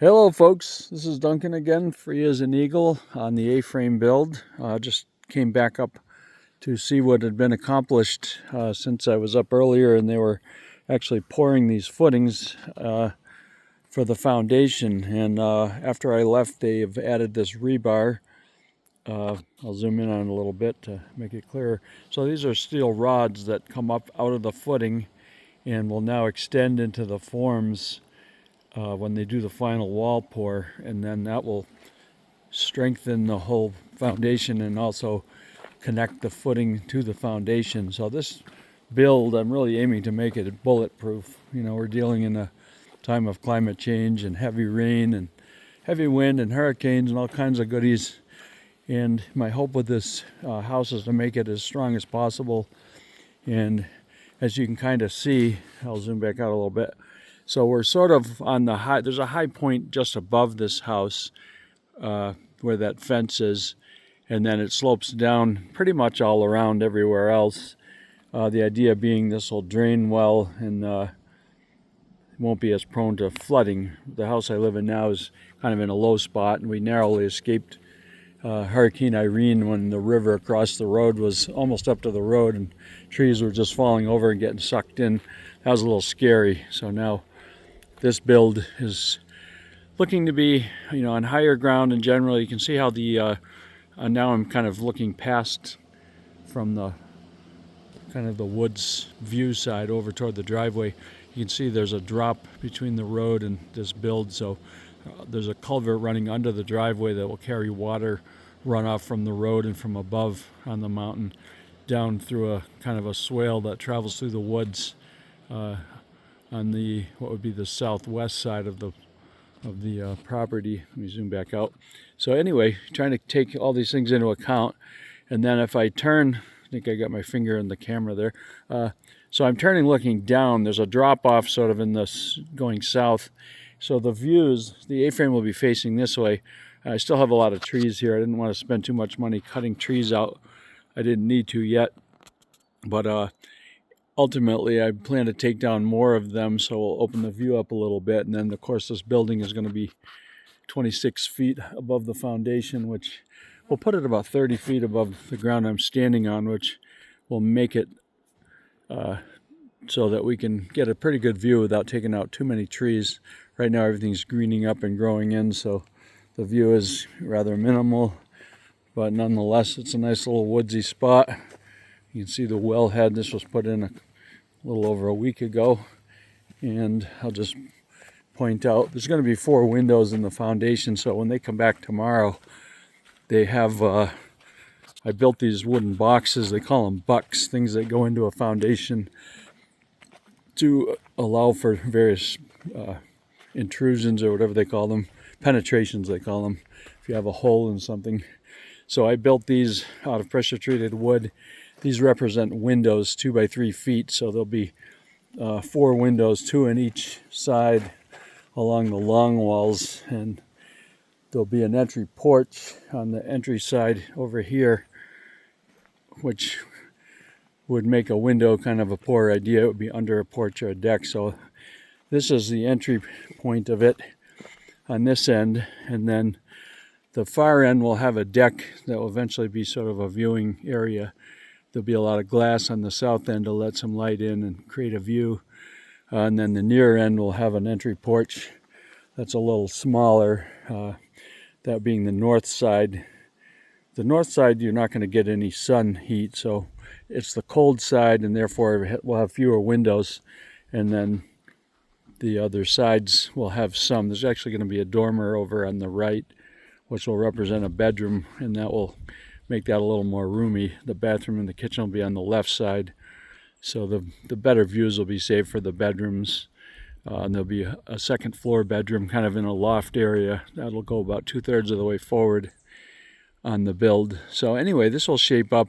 Hello folks, this is Duncan again, free as an eagle on the A-frame build. Just came back up to see what had been accomplished since I was up earlier, and they were actually pouring these footings for the foundation. And after I left, they have added this rebar. I'll zoom in on it a little bit to make it clearer. So these are steel rods that come up out of the footing and will now extend into the forms when they do the final wall pour, and then that will strengthen the whole foundation and also connect the footing to the foundation. So this build, I'm really aiming to make it bulletproof. You know, we're dealing in a time of climate change and heavy rain and heavy wind and hurricanes and all kinds of goodies. And my hope with this house is to make it as strong as possible. And as you can kind of see, I'll zoom back out a little bit. So we're sort of on the high, there's a high point just above this house where that fence is, and then it slopes down pretty much all around everywhere else. The idea being this will drain well and won't be as prone to flooding. The house I live in now is kind of in a low spot, and we narrowly escaped Hurricane Irene when the river across the road was almost up to the road and trees were just falling over and getting sucked in. That was a little scary. So now this build is looking to be, you know, on higher ground, and generally you can see how the now I'm kind of looking past from the kind of the woods view side over toward the driveway. You can see there's a drop between the road and this build, so there's a culvert running under the driveway that will carry water runoff from the road and from above on the mountain down through a kind of a swale that travels through the woods on the what would be the southwest side of the property. Let me zoom back out. So anyway, trying to take all these things into account, and then if I turn, I think I got my finger in the camera there. So I'm turning, looking down. There's a drop off sort of in this going south. So the views, the A-frame will be facing this way. I still have a lot of trees here. I didn't want to spend too much money cutting trees out. I didn't need to yet, but ultimately, I plan to take down more of them, so we'll open the view up a little bit. And then, of course, this building is going to be 26 feet above the foundation, which will put it about 30 feet above the ground I'm standing on, which will make it so that we can get a pretty good view without taking out too many trees. Right now, everything's greening up and growing in, so the view is rather minimal. But nonetheless, it's a nice little woodsy spot. You can see the wellhead. This was put in a little over a week ago, and I'll just point out there's going to be 4 windows in the foundation, so when they come back tomorrow, they have I built these wooden boxes. They call them bucks, things that go into a foundation to allow for various intrusions, or whatever they call them, penetrations they call them, if you have a hole in something. So I built these out of pressure treated wood. These represent windows, 2 by 3 feet, so there'll be 4 windows, 2 in each side along the long walls, and there'll be an entry porch on the entry side over here, which would make a window kind of a poor idea. It would be under a porch or a deck. So this is the entry point of it on this end, and then the far end will have a deck that will eventually be sort of a viewing area. There'll be a lot of glass on the south end to let some light in and create a view. And then the near end will have an entry porch that's a little smaller, that being the north side. The north side, you're not going to get any sun heat, so it's the cold side, and therefore we'll have fewer windows. And then the other sides will have some. There's actually going to be a dormer over on the right, which will represent a bedroom, and that will make that a little more roomy. The bathroom and the kitchen will be on the left side, so the better views will be saved for the bedrooms. And there'll be a second floor bedroom kind of in a loft area. That'll go about 2/3 of the way forward on the build. So anyway, this will shape up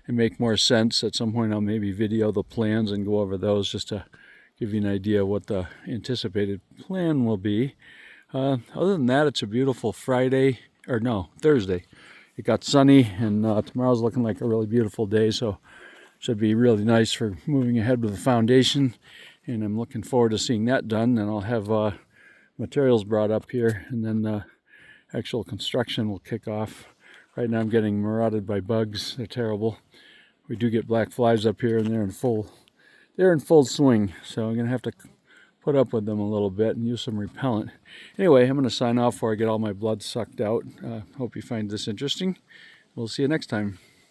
and make more sense. At some point I'll maybe video the plans and go over those just to give you an idea what the anticipated plan will be. Other than that, it's a beautiful Thursday. It got sunny, and tomorrow's looking like a really beautiful day, so should be really nice for moving ahead with the foundation, and I'm looking forward to seeing that done. And I'll have materials brought up here, and then actual construction will kick off. Right now I'm getting marauded by bugs. They're terrible. We do get black flies up here, and they're in full swing, so I'm gonna have to put up with them a little bit and use some repellent. Anyway, I'm gonna sign off before I get all my blood sucked out. Hope you find this interesting. We'll see you next time.